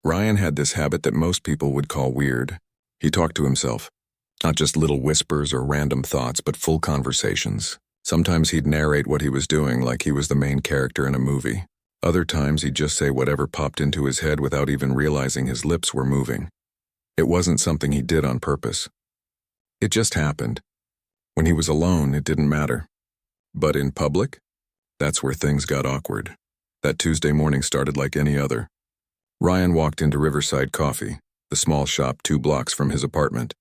Ryan had this habit that most people would call weird. He talked to himself. Not just little whispers or random thoughts, but full conversations. Sometimes he'd narrate what he was doing like he was the main character in a movie. Other times he'd just say whatever popped into his head without even realizing his lips were moving. It wasn't something he did on purpose. It just happened. When he was alone, it didn't matter. But in public, that's where things got awkward. That Tuesday morning started like any other. Ryan walked into Riverside Coffee, the small shop 2 blocks from his apartment.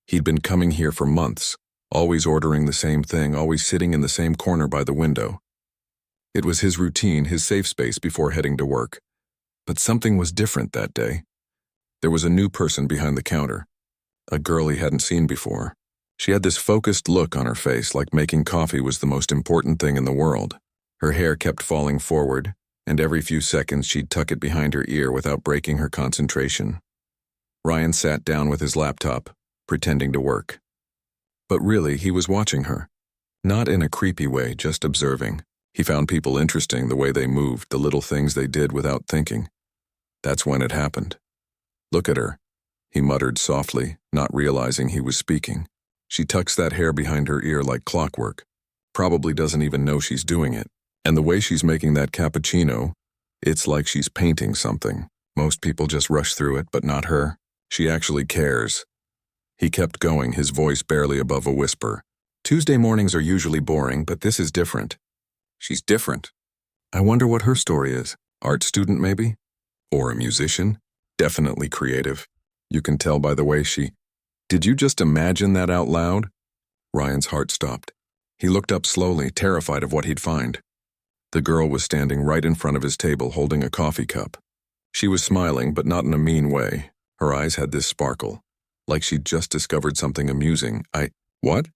He'd been coming here for months, always ordering the same thing, always sitting in the same corner by the window. It was his routine, his safe space before heading to work. But something was different that day. There was a new person behind the counter, a girl he hadn't seen before. She had this focused look on her face, like making coffee was the most important thing in the world. Her hair kept falling forward, and every few seconds she'd tuck it behind her ear without breaking her concentration. Ryan sat down with his laptop, pretending to work. But really, he was watching her. Not in a creepy way, just observing. He found people interesting, the way they moved, the little things they did without thinking. That's when it happened. "Look at her," he muttered softly, not realizing he was speaking. "She tucks that hair behind her ear like clockwork. Probably doesn't even know she's doing it. And the way she's making that cappuccino, it's like she's painting something. Most people just rush through it, but not her. She actually cares." He kept going, his voice barely above a whisper. "Tuesday mornings are usually boring, but this is different. She's different. I wonder what her story is. Art student, maybe? Or a musician? Definitely creative. You can tell by the way she..." "Did you just imagine that out loud?" Ryan's heart stopped. He looked up slowly, terrified of what he'd find. The girl was standing right in front of his table, holding a coffee cup. She was smiling, but not in a mean way. Her eyes had this sparkle, like she'd just discovered something amusing. What?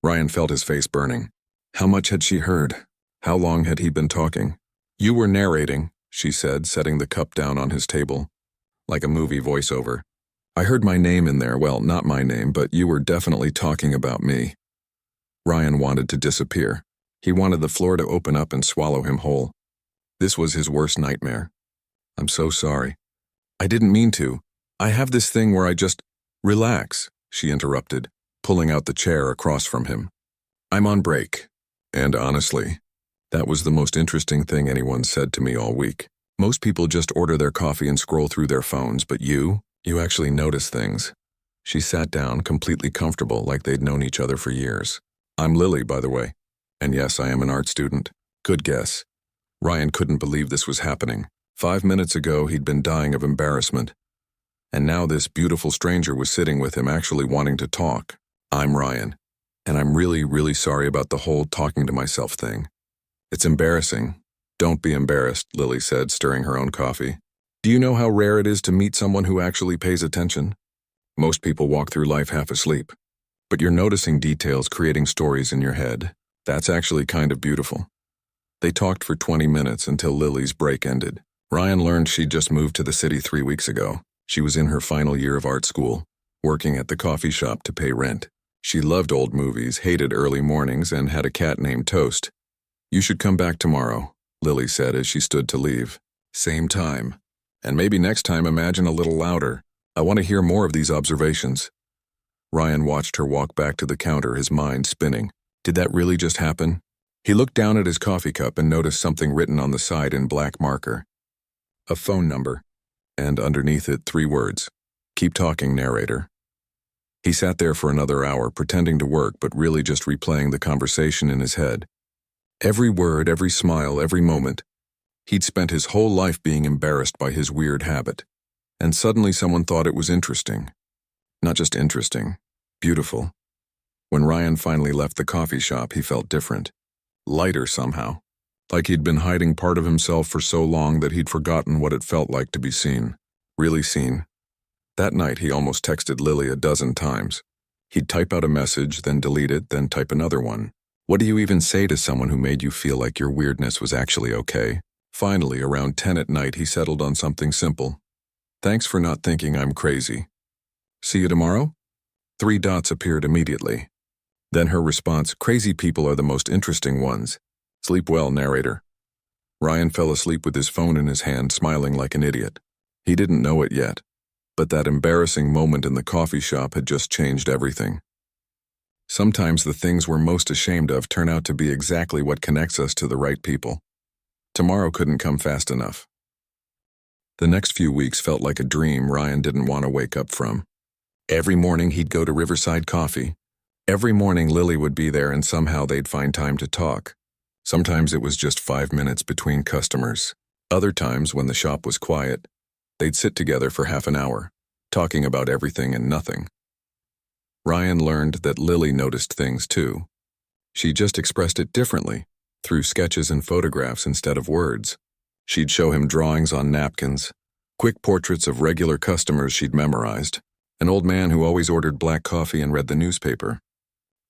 Ryan felt his face burning. How much had she heard? How long had he been talking? "You were narrating," she said, setting the cup down on his table. Like a movie voiceover. "I heard my name in there. Well, not my name, but you were definitely talking about me." Ryan wanted to disappear. He wanted the floor to open up and swallow him whole. This was his worst nightmare. "I'm so sorry. I didn't mean to. I have this thing where I just..." "Relax," she interrupted, pulling out the chair across from him. "I'm on break. And honestly, that was the most interesting thing anyone said to me all week. Most people just order their coffee and scroll through their phones, but you actually notice things." She sat down, completely comfortable, like they'd known each other for years. "I'm Lily, by the way. And yes, I am an art student." Good guess. Ryan couldn't believe this was happening. 5 minutes ago, he'd been dying of embarrassment. And now this beautiful stranger was sitting with him, actually wanting to talk. "I'm Ryan. And I'm really, really sorry about the whole talking to myself thing. It's embarrassing." "Don't be embarrassed," Lily said, stirring her own coffee. "Do you know how rare it is to meet someone who actually pays attention? Most people walk through life half asleep. But you're noticing details, creating stories in your head. That's actually kind of beautiful." They talked for 20 minutes until Lily's break ended. Ryan learned she'd just moved to the city 3 weeks ago. She was in her final year of art school, working at the coffee shop to pay rent. She loved old movies, hated early mornings, and had a cat named Toast. "You should come back tomorrow," Lily said as she stood to leave. "Same time. And maybe next time imagine a little louder. I want to hear more of these observations." Ryan watched her walk back to the counter, his mind spinning. Did that really just happen? He looked down at his coffee cup and noticed something written on the side in black marker. A phone number, and underneath it 3 words. "Keep talking, narrator." He sat there for another hour, pretending to work, but really just replaying the conversation in his head. Every word, every smile, every moment. He'd spent his whole life being embarrassed by his weird habit. And suddenly someone thought it was interesting. Not just interesting, beautiful. When Ryan finally left the coffee shop, he felt different. Lighter somehow. Like he'd been hiding part of himself for so long that he'd forgotten what it felt like to be seen. Really seen. That night, he almost texted Lily a dozen times. He'd type out a message, then delete it, then type another one. What do you even say to someone who made you feel like your weirdness was actually okay? Finally, around 10 at night, he settled on something simple. "Thanks for not thinking I'm crazy. See you tomorrow?" 3 dots appeared immediately. Then her response, "Crazy people are the most interesting ones. Sleep well, narrator." Ryan fell asleep with his phone in his hand, smiling like an idiot. He didn't know it yet, but that embarrassing moment in the coffee shop had just changed everything. Sometimes the things we're most ashamed of turn out to be exactly what connects us to the right people. Tomorrow couldn't come fast enough. The next few weeks felt like a dream Ryan didn't want to wake up from. Every morning he'd go to Riverside Coffee. Every morning Lily would be there and somehow they'd find time to talk. Sometimes it was just 5 minutes between customers. Other times, when the shop was quiet, they'd sit together for half an hour, talking about everything and nothing. Ryan learned that Lily noticed things too. She just expressed it differently, through sketches and photographs instead of words. She'd show him drawings on napkins, quick portraits of regular customers she'd memorized, an old man who always ordered black coffee and read the newspaper,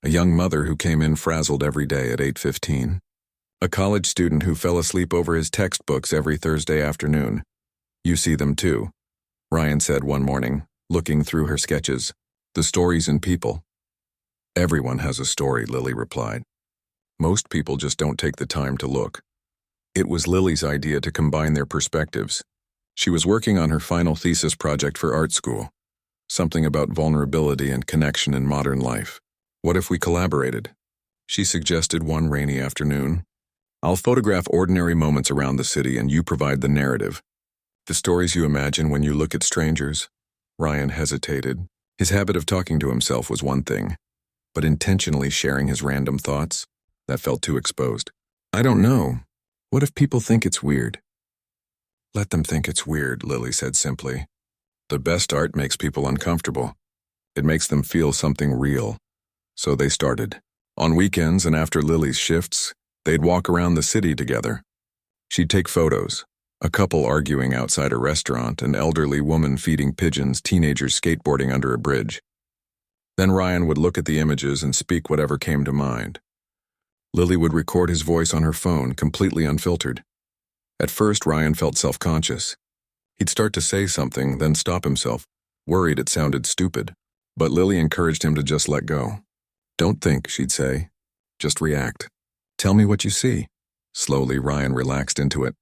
a young mother who came in frazzled every day at 8:15, a college student who fell asleep over his textbooks every Thursday afternoon. "You see them too," Ryan said one morning, looking through her sketches. "The stories in people." "Everyone has a story," Lily replied. "Most people just don't take the time to look." It was Lily's idea to combine their perspectives. She was working on her final thesis project for art school, something about vulnerability and connection in modern life. "What if we collaborated?" she suggested one rainy afternoon. "I'll photograph ordinary moments around the city and you provide the narrative. The stories you imagine when you look at strangers." Ryan hesitated. His habit of talking to himself was one thing, but intentionally sharing his random thoughts, that felt too exposed. "I don't know. What if people think it's weird?" "Let them think it's weird," Lily said simply. "The best art makes people uncomfortable. It makes them feel something real." So they started. On weekends and after Lily's shifts, they'd walk around the city together. She'd take photos. A couple arguing outside a restaurant, an elderly woman feeding pigeons, teenagers skateboarding under a bridge. Then Ryan would look at the images and speak whatever came to mind. Lily would record his voice on her phone, completely unfiltered. At first, Ryan felt self-conscious. He'd start to say something, then stop himself, worried it sounded stupid. But Lily encouraged him to just let go. "Don't think," she'd say. "Just react. Tell me what you see." Slowly, Ryan relaxed into it.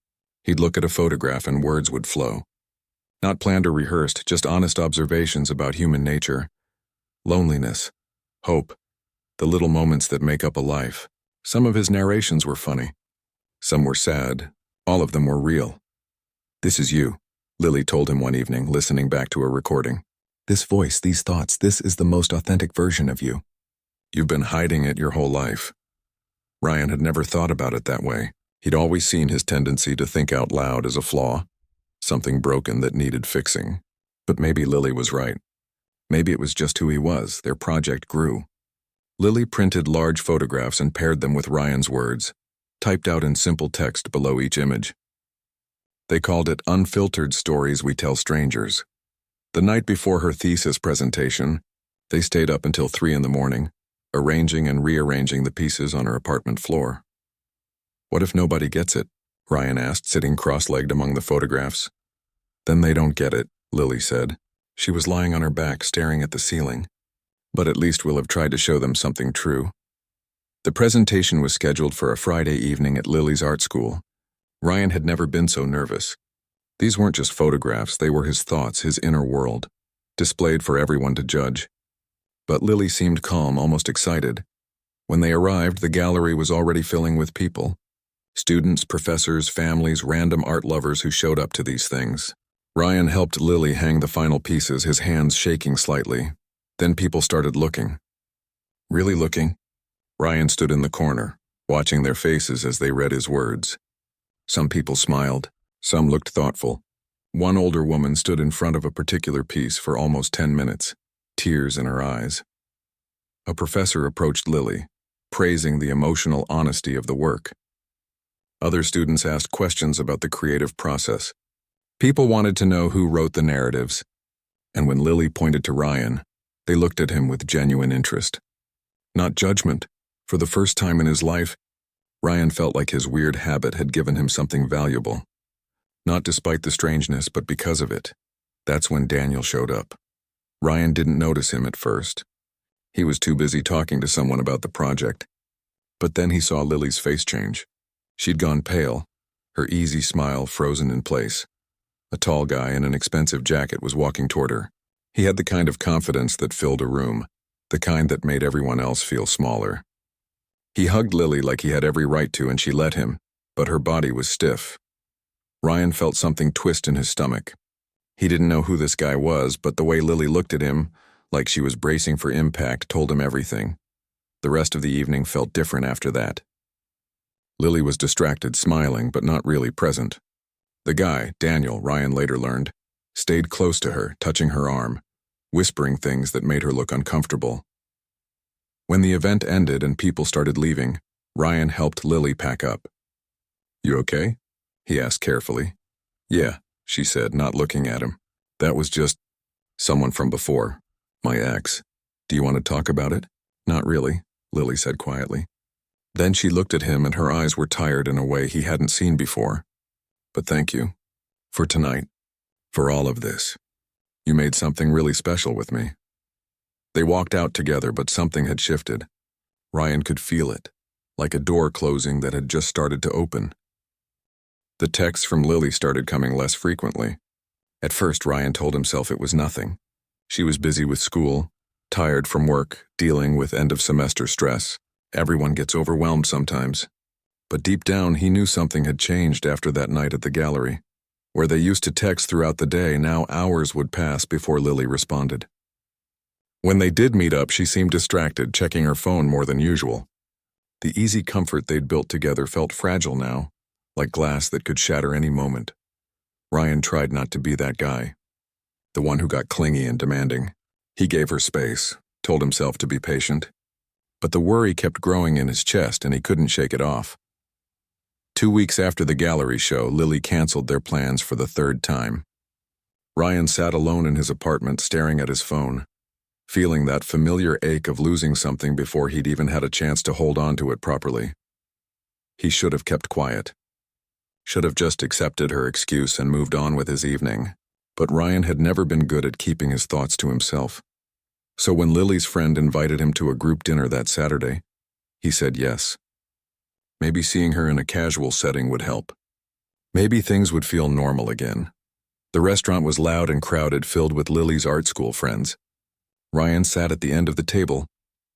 He'd look at a photograph and words would flow. Not planned or rehearsed, just honest observations about human nature. Loneliness, hope, the little moments that make up a life. Some of his narrations were funny. Some were sad. All of them were real. "This is you," Lily told him one evening, listening back to a recording. "This voice, these thoughts, this is the most authentic version of you. You've been hiding it your whole life." Ryan had never thought about it that way. He'd always seen his tendency to think out loud as a flaw, something broken that needed fixing. But maybe Lily was right. Maybe it was just who he was. Their project grew. Lily printed large photographs and paired them with Ryan's words, typed out in simple text below each image. They called it Unfiltered Stories We Tell Strangers. The night before her thesis presentation, they stayed up until 3 in the morning, arranging and rearranging the pieces on her apartment floor. "What if nobody gets it?" Ryan asked, sitting cross-legged among the photographs. "Then they don't get it," Lily said. She was lying on her back, staring at the ceiling. "But at least we'll have tried to show them something true." The presentation was scheduled for a Friday evening at Lily's art school. Ryan had never been so nervous. These weren't just photographs, they were his thoughts, his inner world, displayed for everyone to judge. But Lily seemed calm, almost excited. When they arrived, the gallery was already filling with people. Students, professors, families, random art lovers who showed up to these things. Ryan helped Lily hang the final pieces, his hands shaking slightly. Then people started looking. Really looking? Ryan stood in the corner, watching their faces as they read his words. Some people smiled. Some looked thoughtful. One older woman stood in front of a particular piece for almost 10 minutes, tears in her eyes. A professor approached Lily, praising the emotional honesty of the work. Other students asked questions about the creative process. People wanted to know who wrote the narratives, and when Lily pointed to Ryan, they looked at him with genuine interest. Not judgment. For the first time in his life, Ryan felt like his weird habit had given him something valuable. Not despite the strangeness, but because of it. That's when Daniel showed up. Ryan didn't notice him at first. He was too busy talking to someone about the project. But then he saw Lily's face change. She'd gone pale, her easy smile frozen in place. A tall guy in an expensive jacket was walking toward her. He had the kind of confidence that filled a room, the kind that made everyone else feel smaller. He hugged Lily like he had every right to, and she let him, but her body was stiff. Ryan felt something twist in his stomach. He didn't know who this guy was, but the way Lily looked at him, like she was bracing for impact, told him everything. The rest of the evening felt different after that. Lily was distracted, smiling, but not really present. The guy, Daniel, Ryan later learned, stayed close to her, touching her arm, whispering things that made her look uncomfortable. When the event ended and people started leaving, Ryan helped Lily pack up. "You okay?" he asked carefully. "Yeah," she said, not looking at him. "That was just someone from before, my ex. Do you want to talk about it?" "Not really," Lily said quietly. Then she looked at him and her eyes were tired in a way he hadn't seen before. "But thank you. For tonight. For all of this. You made something really special with me." They walked out together, but something had shifted. Ryan could feel it, like a door closing that had just started to open. The texts from Lily started coming less frequently. At first, Ryan told himself it was nothing. She was busy with school, tired from work, dealing with end-of-semester stress. Everyone gets overwhelmed sometimes. But deep down, he knew something had changed after that night at the gallery. Where they used to text throughout the day, now hours would pass before Lily responded. When they did meet up, she seemed distracted, checking her phone more than usual. The easy comfort they'd built together felt fragile now, like glass that could shatter any moment. Ryan tried not to be that guy, the one who got clingy and demanding. He gave her space, told himself to be patient. But the worry kept growing in his chest and he couldn't shake it off. 2 weeks after the gallery show, Lily canceled their plans for the third time. Ryan sat alone in his apartment staring at his phone, feeling that familiar ache of losing something before he'd even had a chance to hold on to it properly. He should have kept quiet. Should have just accepted her excuse and moved on with his evening. But Ryan had never been good at keeping his thoughts to himself. So when Lily's friend invited him to a group dinner that Saturday, he said yes. Maybe seeing her in a casual setting would help. Maybe things would feel normal again. The restaurant was loud and crowded, filled with Lily's art school friends. Ryan sat at the end of the table,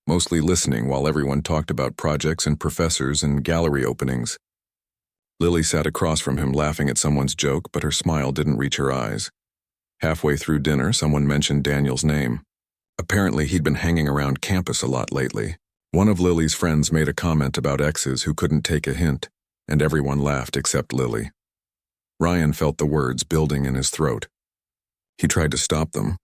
mostly listening while everyone talked about projects and professors and gallery openings. Lily sat across from him laughing at someone's joke, but her smile didn't reach her eyes. Halfway through dinner, someone mentioned Daniel's name. Apparently, he'd been hanging around campus a lot lately. One of Lily's friends made a comment about exes who couldn't take a hint, and everyone laughed except Lily. Ryan felt the words building in his throat. He tried to stop them,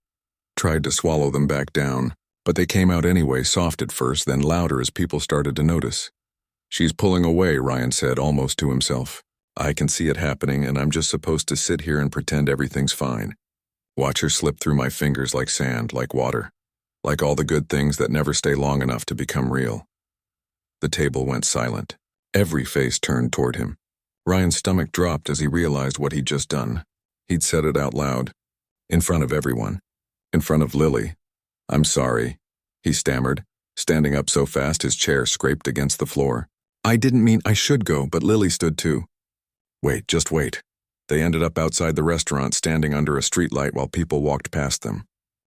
tried to swallow them back down, but they came out anyway, soft at first, then louder as people started to notice. "She's pulling away," Ryan said, almost to himself. "I can see it happening, and I'm just supposed to sit here and pretend everything's fine. Watch her slip through my fingers like sand, like water, like all the good things that never stay long enough to become real." The table went silent. Every face turned toward him. Ryan's stomach dropped as he realized what he'd just done. He'd said it out loud, in front of everyone. In front of Lily. "I'm sorry," he stammered, standing up so fast his chair scraped against the floor. "I didn't mean I should go," but Lily stood too. "Wait, just wait." They ended up outside the restaurant, standing under a streetlight while people walked past them.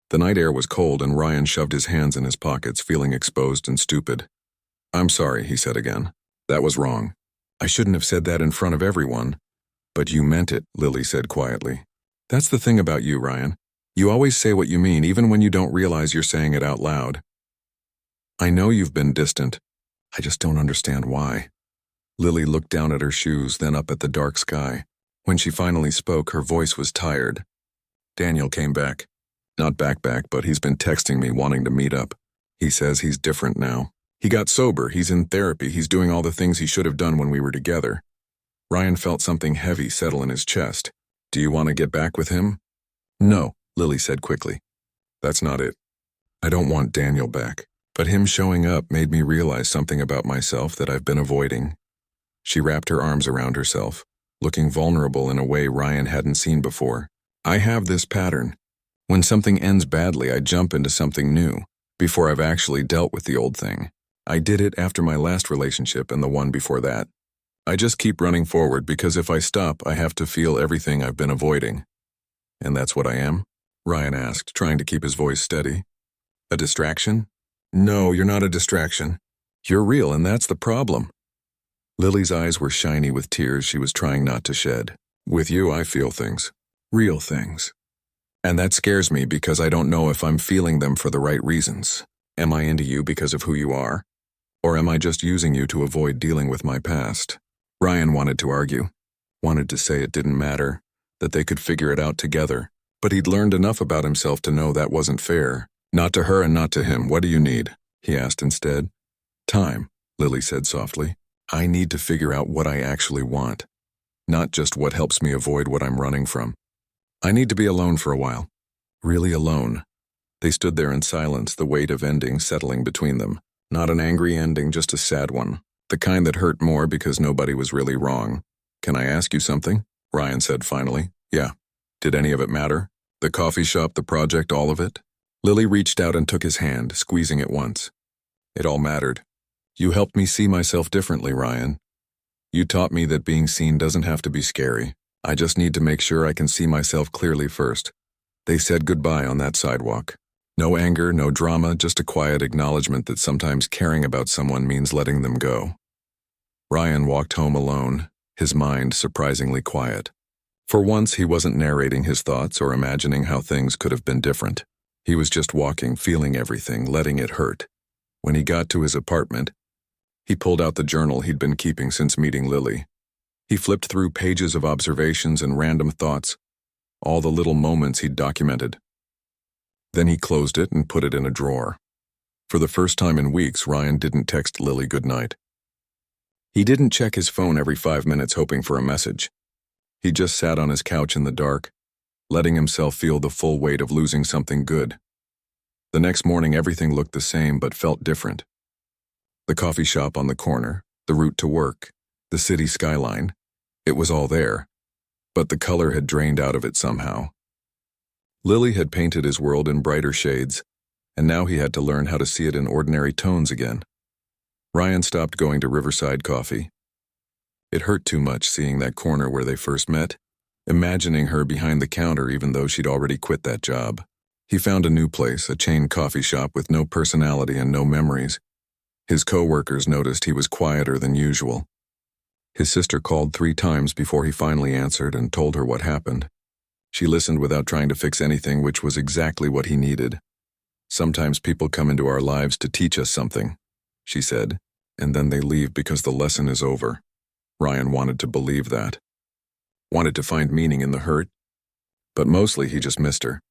The night air was cold and Ryan shoved his hands in his pockets, feeling exposed and stupid. "I'm sorry," he said again. "That was wrong. I shouldn't have said that in front of everyone." "But you meant it," Lily said quietly. "That's the thing about you, Ryan. You always say what you mean, even when you don't realize you're saying it out loud. I know you've been distant. I just don't understand why." Lily looked down at her shoes, then up at the dark sky. When she finally spoke, her voice was tired. "Daniel came back. Not back, but he's been texting me wanting to meet up. He says he's different now. He got sober, he's in therapy, he's doing all the things he should have done when we were together." Ryan felt something heavy settle in his chest. "Do you want to get back with him?" "No," Lily said quickly. "That's not it. I don't want Daniel back. But him showing up made me realize something about myself that I've been avoiding." She wrapped her arms around herself, looking vulnerable in a way Ryan hadn't seen before. "I have this pattern. When something ends badly, I jump into something new, before I've actually dealt with the old thing. I did it after my last relationship and the one before that. I just keep running forward because if I stop, I have to feel everything I've been avoiding. And that's what I am? Ryan asked, trying to keep his voice steady. A distraction? No, you're not a distraction. You're real, and that's the problem. Lily's eyes were shiny with tears she was trying not to shed. With you, I feel things. Real things. And that scares me because I don't know if I'm feeling them for the right reasons. Am I into you because of who you are? Or am I just using you to avoid dealing with my past? Ryan wanted to argue. Wanted to say it didn't matter, that they could figure it out together. But he'd learned enough about himself to know that wasn't fair. Not to her and not to him. What do you need? He asked instead. Time, Lily said softly. I need to figure out what I actually want. Not just what helps me avoid what I'm running from. I need to be alone for a while. Really alone. They stood there in silence, the weight of ending settling between them. Not an angry ending, just a sad one. The kind that hurt more because nobody was really wrong. Can I ask you something? Ryan said finally. Yeah. Did any of it matter? The coffee shop, the project, all of it? Lily reached out and took his hand, squeezing it once. It all mattered. You helped me see myself differently, Ryan. You taught me that being seen doesn't have to be scary. I just need to make sure I can see myself clearly first. They said goodbye on that sidewalk. No anger, no drama, just a quiet acknowledgement that sometimes caring about someone means letting them go. Ryan walked home alone, his mind surprisingly quiet. For once, he wasn't narrating his thoughts or imagining how things could have been different. He was just walking, feeling everything, letting it hurt. When he got to his apartment, he pulled out the journal he'd been keeping since meeting Lily. He flipped through pages of observations and random thoughts, all the little moments he'd documented. Then he closed it and put it in a drawer. For the first time in weeks, Ryan didn't text Lily goodnight. He didn't check his phone every 5 minutes hoping for a message. He just sat on his couch in the dark, letting himself feel the full weight of losing something good. The next morning, everything looked the same but felt different. The coffee shop on the corner, the route to work, the city skyline. It was all there, but the color had drained out of it somehow. Lily had painted his world in brighter shades, and now he had to learn how to see it in ordinary tones again. Ryan stopped going to Riverside Coffee. It hurt too much seeing that corner where they first met, imagining her behind the counter even though she'd already quit that job. He found a new place, a chain coffee shop with no personality and no memories. His co-workers noticed he was quieter than usual. His sister called 3 times before he finally answered and told her what happened. She listened without trying to fix anything, which was exactly what he needed. Sometimes people come into our lives to teach us something, she said, and then they leave because the lesson is over. Ryan wanted to believe that. Wanted to find meaning in the hurt, but mostly he just missed her.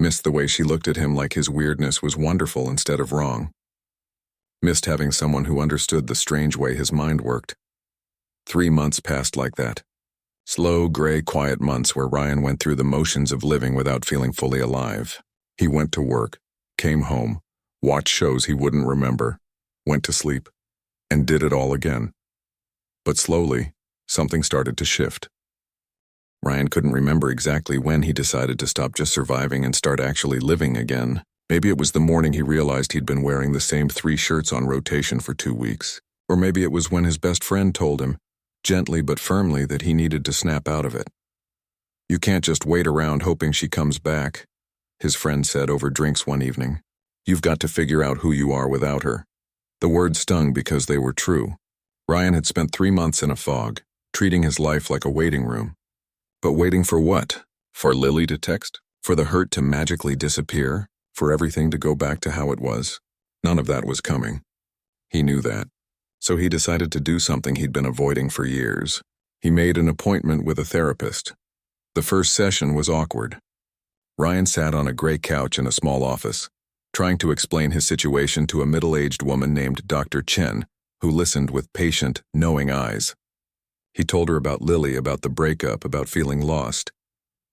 Missed the way she looked at him like his weirdness was wonderful instead of wrong. Missed having someone who understood the strange way his mind worked. 3 months passed like that. Slow, gray, quiet months where Ryan went through the motions of living without feeling fully alive. He went to work, came home, watched shows he wouldn't remember, went to sleep, and did it all again. But slowly, something started to shift. Ryan couldn't remember exactly when he decided to stop just surviving and start actually living again. Maybe it was the morning he realized he'd been wearing the same 3 shirts on rotation for 2 weeks. Or maybe it was when his best friend told him, gently but firmly, that he needed to snap out of it. You can't just wait around hoping she comes back, his friend said over drinks one evening. You've got to figure out who you are without her. The words stung because they were true. Ryan had spent 3 months in a fog, treating his life like a waiting room. But waiting for what? For Lily to text? For the hurt to magically disappear? For everything to go back to how it was? None of that was coming. He knew that. So he decided to do something he'd been avoiding for years. He made an appointment with a therapist. The first session was awkward. Ryan sat on a gray couch in a small office, trying to explain his situation to a middle-aged woman named Dr. Chen, who listened with patient, knowing eyes. He told her about Lily, about the breakup, about feeling lost.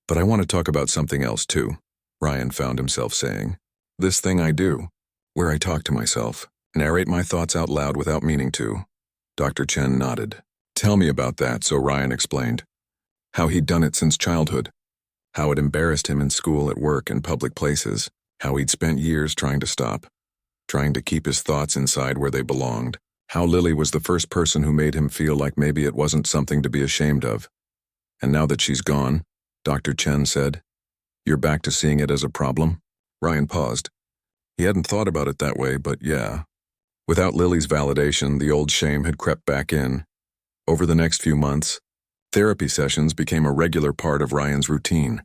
But I want to talk about something else too, Ryan found himself saying. This thing I do, where I talk to myself, narrate my thoughts out loud without meaning to. Dr. Chen nodded. Tell me about that, so Ryan explained. How he'd done it since childhood. How it embarrassed him in school, at work, in public places. How he'd spent years trying to stop. Trying to keep his thoughts inside where they belonged. How Lily was the first person who made him feel like maybe it wasn't something to be ashamed of. And now that she's gone, Dr. Chen said, You're back to seeing it as a problem? Ryan paused. He hadn't thought about it that way, but yeah. Without Lily's validation, the old shame had crept back in. Over the next few months, therapy sessions became a regular part of Ryan's routine.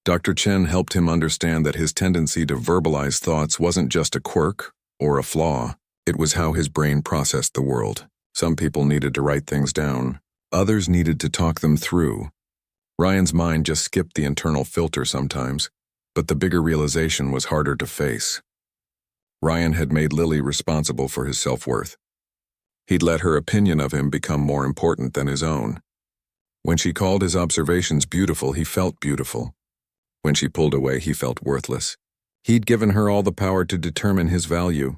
Dr. Chen helped him understand that his tendency to verbalize thoughts wasn't just a quirk or a flaw. It was how his brain processed the world. Some people needed to write things down. Others needed to talk them through. Ryan's mind just skipped the internal filter sometimes, but the bigger realization was harder to face. Ryan had made Lily responsible for his self-worth. He'd let her opinion of him become more important than his own. When she called his observations beautiful, he felt beautiful. When she pulled away, he felt worthless. He'd given her all the power to determine his value.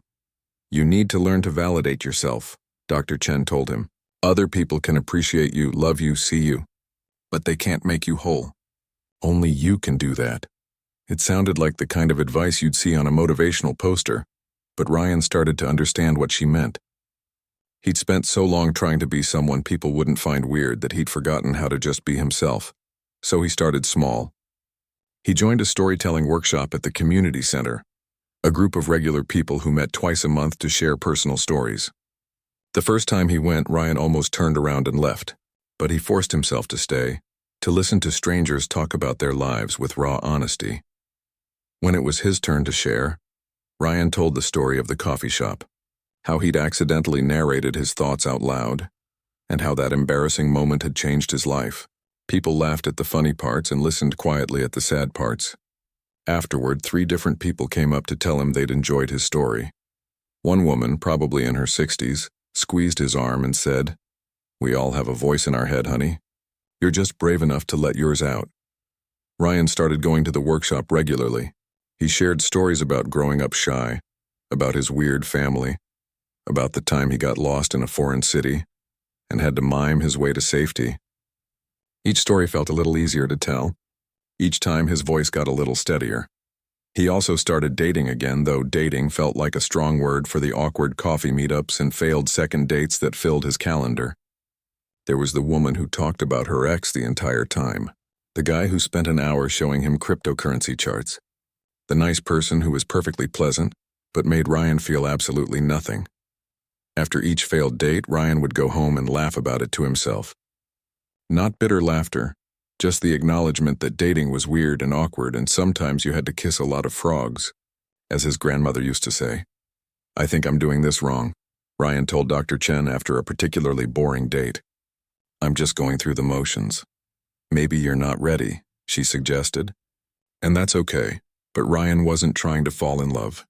You need to learn to validate yourself, Dr. Chen told him. Other people can appreciate you, love you, see you, but they can't make you whole. Only you can do that. It sounded like the kind of advice you'd see on a motivational poster, but Ryan started to understand what she meant. He'd spent so long trying to be someone people wouldn't find weird that he'd forgotten how to just be himself. So he started small. He joined a storytelling workshop at the community center, a group of regular people who met twice a month to share personal stories. The first time he went, Ryan almost turned around and left, but he forced himself to stay, to listen to strangers talk about their lives with raw honesty. When it was his turn to share, Ryan told the story of the coffee shop, how he'd accidentally narrated his thoughts out loud, and how that embarrassing moment had changed his life. People laughed at the funny parts and listened quietly at the sad parts. Afterward, 3 different people came up to tell him they'd enjoyed his story. One woman, probably in her 60s, squeezed his arm and said, "We all have a voice in our head, honey. You're just brave enough to let yours out." Ryan started going to the workshop regularly. He shared stories about growing up shy, about his weird family, about the time he got lost in a foreign city and had to mime his way to safety. Each story felt a little easier to tell. Each time his voice got a little steadier. He also started dating again, though dating felt like a strong word for the awkward coffee meetups and failed second dates that filled his calendar. There was the woman who talked about her ex the entire time, the guy who spent an hour showing him cryptocurrency charts, the nice person who was perfectly pleasant but made Ryan feel absolutely nothing. After each failed date, Ryan would go home and laugh about it to himself. Not bitter laughter, just the acknowledgement that dating was weird and awkward and sometimes you had to kiss a lot of frogs, as his grandmother used to say. "I think I'm doing this wrong," Ryan told Dr. Chen after a particularly boring date. "I'm just going through the motions." "Maybe you're not ready," she suggested. And that's okay, but Ryan wasn't trying to fall in love.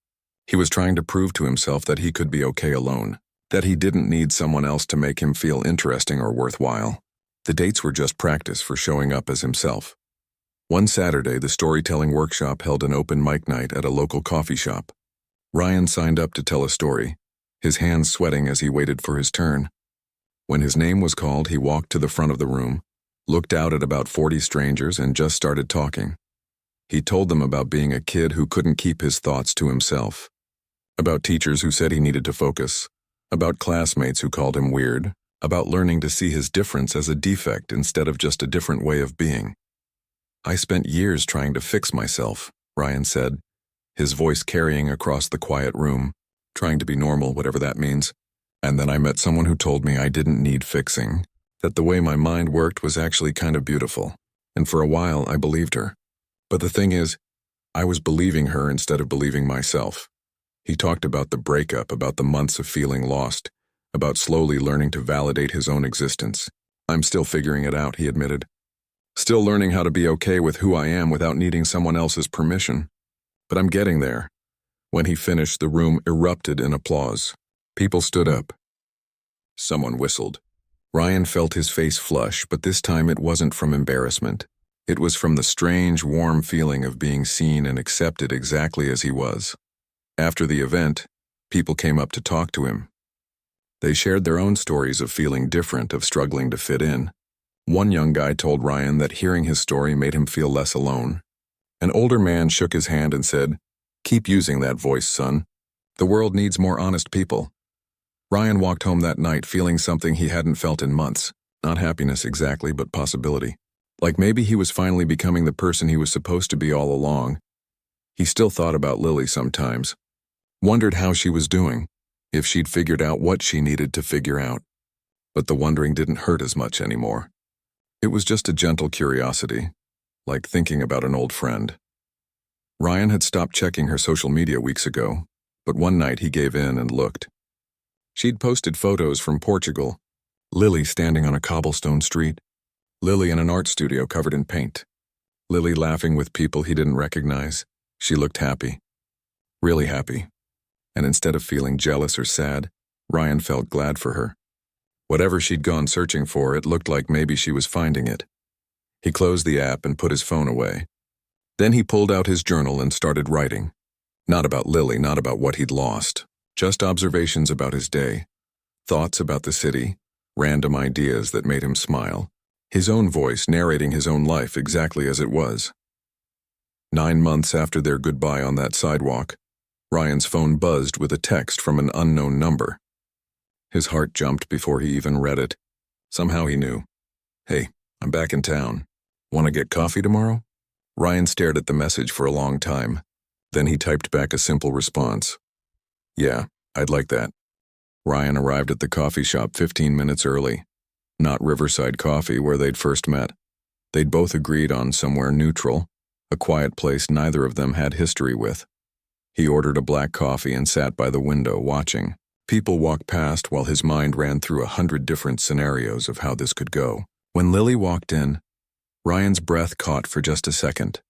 He was trying to prove to himself that he could be okay alone, that he didn't need someone else to make him feel interesting or worthwhile. The dates were just practice for showing up as himself. One Saturday, the storytelling workshop held an open mic night at a local coffee shop. Ryan signed up to tell a story, his hands sweating as he waited for his turn. When his name was called, he walked to the front of the room, looked out at about 40 strangers, and just started talking. He told them about being a kid who couldn't keep his thoughts to himself, about teachers who said he needed to focus, about classmates who called him weird, about learning to see his difference as a defect instead of just a different way of being. "I spent years trying to fix myself," Ryan said, his voice carrying across the quiet room, trying to be normal, whatever that means. "And then I met someone who told me I didn't need fixing, that the way my mind worked was actually kind of beautiful. And for a while, I believed her. But the thing is, I was believing her instead of believing myself." He talked about the breakup, about the months of feeling lost, about slowly learning to validate his own existence. "I'm still figuring it out," he admitted. "Still learning how to be okay with who I am without needing someone else's permission. But I'm getting there." When he finished, the room erupted in applause. People stood up. Someone whistled. Ryan felt his face flush, but this time it wasn't from embarrassment. It was from the strange, warm feeling of being seen and accepted exactly as he was. After the event, people came up to talk to him. They shared their own stories of feeling different, of struggling to fit in. One young guy told Ryan that hearing his story made him feel less alone. An older man shook his hand and said, "Keep using that voice, son. The world needs more honest people." Ryan walked home that night feeling something he hadn't felt in months. Not happiness exactly, but possibility. Like maybe he was finally becoming the person he was supposed to be all along. He still thought about Lily sometimes, wondered how she was doing, if she'd figured out what she needed to figure out. But the wondering didn't hurt as much anymore. It was just a gentle curiosity, like thinking about an old friend. Ryan had stopped checking her social media weeks ago, but one night he gave in and looked. She'd posted photos from Portugal, Lily standing on a cobblestone street, Lily in an art studio covered in paint, Lily laughing with people he didn't recognize. She looked happy, really happy. And instead of feeling jealous or sad, Ryan felt glad for her. Whatever she'd gone searching for, it looked like maybe she was finding it. He closed the app and put his phone away. Then he pulled out his journal and started writing. Not about Lily, not about what he'd lost, just observations about his day, thoughts about the city, random ideas that made him smile, his own voice narrating his own life exactly as it was. 9 months after their goodbye on that sidewalk, Ryan's phone buzzed with a text from an unknown number. His heart jumped before he even read it. Somehow he knew. "Hey, I'm back in town. Want to get coffee tomorrow?" Ryan stared at the message for a long time. Then he typed back a simple response. "Yeah, I'd like that." Ryan arrived at the coffee shop 15 minutes early. Not Riverside Coffee, where they'd first met. They'd both agreed on somewhere neutral, a quiet place neither of them had history with. He ordered a black coffee and sat by the window watching. People walked past while his mind ran through 100 different scenarios of how this could go. When Lily walked in, Ryan's breath caught for just a second.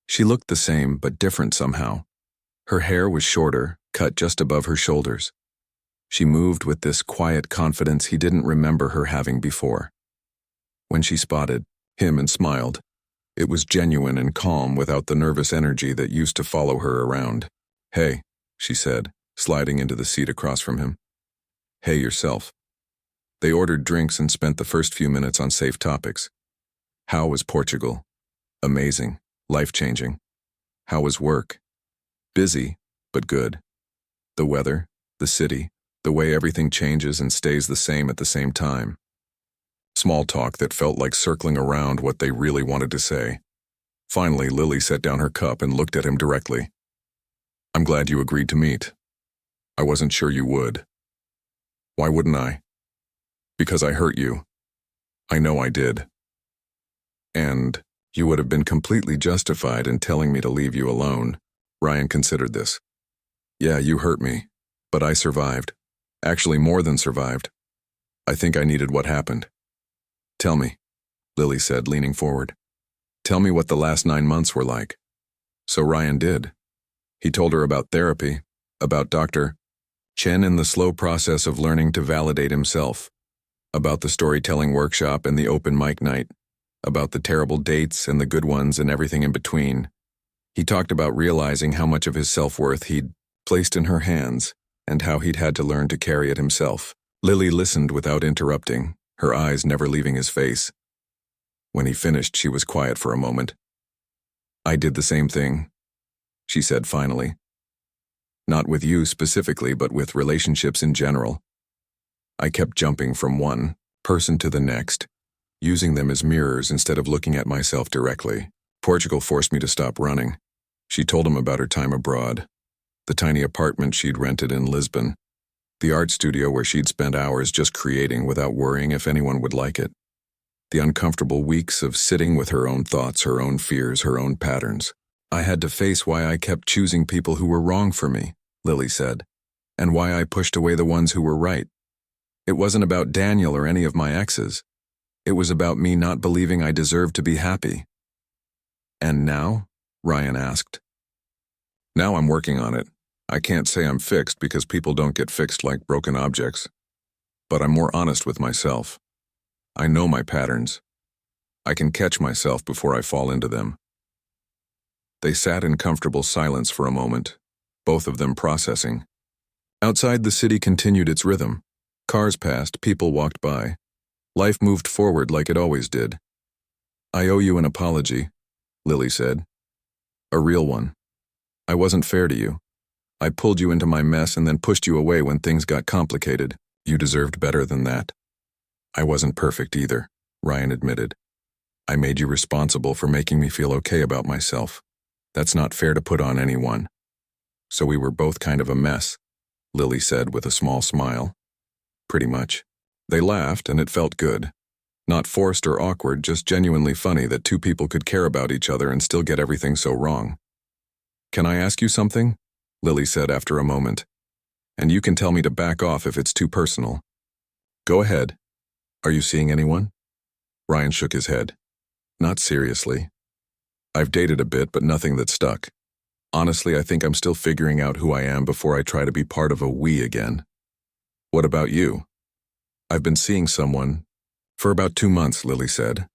She looked the same but different somehow. Her hair was shorter, cut just above her shoulders. She moved with this quiet confidence he didn't remember her having before. When she spotted him and smiled, it was genuine and calm without the nervous energy that used to follow her around. "Hey," she said, sliding into the seat across from him. "Hey yourself." They ordered drinks and spent the first few minutes on safe topics. How was Portugal? Amazing, life-changing. How was work? Busy, but good. The weather, the city, the way everything changes and stays the same at the same time. Small talk that felt like circling around what they really wanted to say. Finally, Lily set down her cup and looked at him directly. "I'm glad you agreed to meet. I wasn't sure you would." "Why wouldn't I?" "Because I hurt you. I know I did. And you would have been completely justified in telling me to leave you alone." Ryan considered this. "Yeah, you hurt me, but I survived. Actually, more than survived. I think I needed what happened." "Tell me," Lily said, leaning forward. "Tell me what the last 9 months were like." So Ryan did. He told her about therapy, about Dr. Chen and the slow process of learning to validate himself, about the storytelling workshop and the open mic night, about the terrible dates and the good ones and everything in between. He talked about realizing how much of his self-worth he'd placed in her hands and how he'd had to learn to carry it himself. Lily listened without interrupting, her eyes never leaving his face. When he finished, she was quiet for a moment. "I did the same thing," she said finally. "Not with you specifically, but with relationships in general. I kept jumping from one person to the next, using them as mirrors instead of looking at myself directly. Portugal forced me to stop running." She told him about her time abroad, the tiny apartment she'd rented in Lisbon, the art studio where she'd spent hours just creating without worrying if anyone would like it, the uncomfortable weeks of sitting with her own thoughts, her own fears, her own patterns. "I had to face why I kept choosing people who were wrong for me," Lily said, "and why I pushed away the ones who were right. It wasn't about Daniel or any of my exes. It was about me not believing I deserved to be happy." "And now?" Ryan asked. "Now I'm working on it. I can't say I'm fixed because people don't get fixed like broken objects. But I'm more honest with myself. I know my patterns. I can catch myself before I fall into them." They sat in comfortable silence for a moment, both of them processing. Outside, the city continued its rhythm. Cars passed, people walked by. Life moved forward like it always did. "I owe you an apology," Lily said. "A real one. I wasn't fair to you. I pulled you into my mess and then pushed you away when things got complicated. You deserved better than that." "I wasn't perfect either," Ryan admitted. I made you responsible for making me feel okay about myself. That's not fair to put on anyone. So we were both kind of a mess, Lily said with a small smile. Pretty much. They laughed, and it felt good. Not forced or awkward, just genuinely funny that two people could care about each other and still get everything so wrong. Can I ask you something? Lily said after a moment. And you can tell me to back off if it's too personal. Go ahead. Are you seeing anyone? Ryan shook his head. Not seriously. I've dated a bit, but nothing that stuck. Honestly, I think I'm still figuring out who I am before I try to be part of a we again. What about you? I've been seeing someone for about 2 months, Lily said.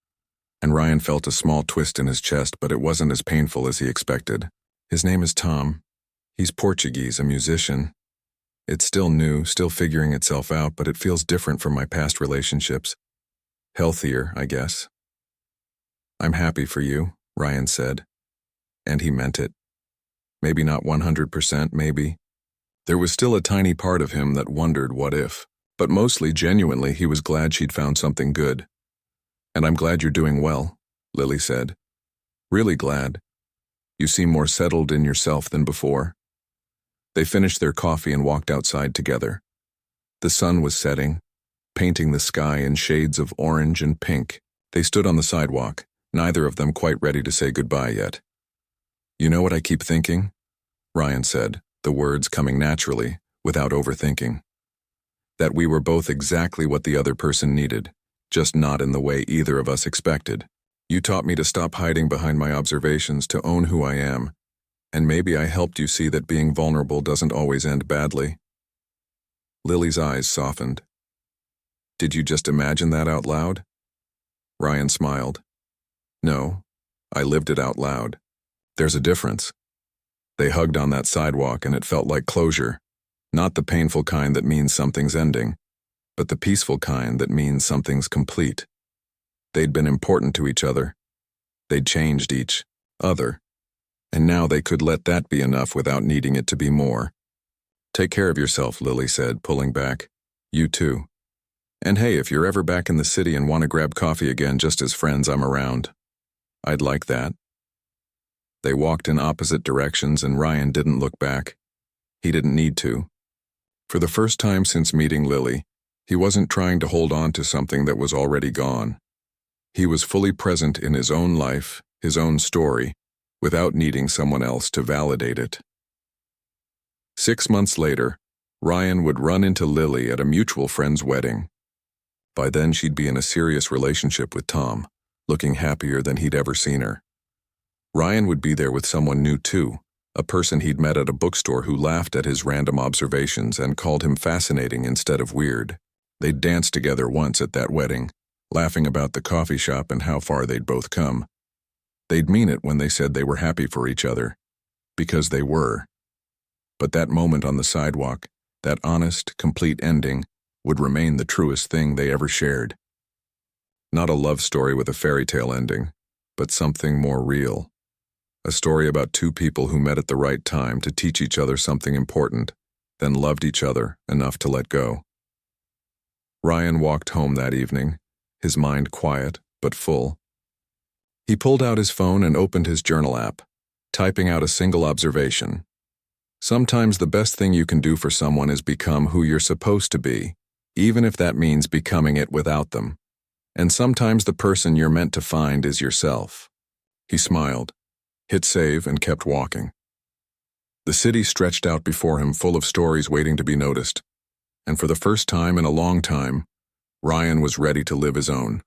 And Ryan felt a small twist in his chest, but it wasn't as painful as he expected. His name is Tom. He's Portuguese, a musician. It's still new, still figuring itself out, but it feels different from my past relationships. Healthier, I guess. I'm happy for you, Ryan said. And he meant it. Maybe not 100%, maybe. There was still a tiny part of him that wondered what if, but mostly genuinely he was glad she'd found something good. And I'm glad you're doing well, Lily said. Really glad. You seem more settled in yourself than before. They finished their coffee and walked outside together. The sun was setting, painting the sky in shades of orange and pink. They stood on the sidewalk, neither of them quite ready to say goodbye yet. You know what I keep thinking? Ryan said, the words coming naturally, without overthinking. That we were both exactly what the other person needed, just not in the way either of us expected. You taught me to stop hiding behind my observations, to own who I am, and maybe I helped you see that being vulnerable doesn't always end badly. Lily's eyes softened. Did you just imagine that out loud? Ryan smiled. No, I lived it out loud. There's a difference. They hugged on that sidewalk and it felt like closure, not the painful kind that means something's ending, but the peaceful kind that means something's complete. They'd been important to each other. They'd changed each other. And now they could let that be enough without needing it to be more. Take care of yourself, Lily said, pulling back. You too. And hey, if you're ever back in the city and want to grab coffee again just as friends, I'm around. I'd like that. They walked in opposite directions and Ryan didn't look back. He didn't need to. For the first time since meeting Lily, he wasn't trying to hold on to something that was already gone. He was fully present in his own life, his own story, without needing someone else to validate it. 6 months later, Ryan would run into Lily at a mutual friend's wedding. By then she'd be in a serious relationship with Tom, looking happier than he'd ever seen her. Ryan would be there with someone new too, a person he'd met at a bookstore who laughed at his random observations and called him fascinating instead of weird. They'd danced together once at that wedding, laughing about the coffee shop and how far they'd both come. They'd mean it when they said they were happy for each other, because they were. But that moment on the sidewalk, that honest, complete ending, would remain the truest thing they ever shared. Not a love story with a fairy tale ending, but something more real. A story about two people who met at the right time to teach each other something important, then loved each other enough to let go. Ryan walked home that evening, his mind quiet but full. He pulled out his phone and opened his journal app, typing out a single observation. Sometimes the best thing you can do for someone is become who you're supposed to be, even if that means becoming it without them. And sometimes the person you're meant to find is yourself. He smiled, hit save, and kept walking. The city stretched out before him, full of stories waiting to be noticed. And for the first time in a long time, Ryan was ready to live his own.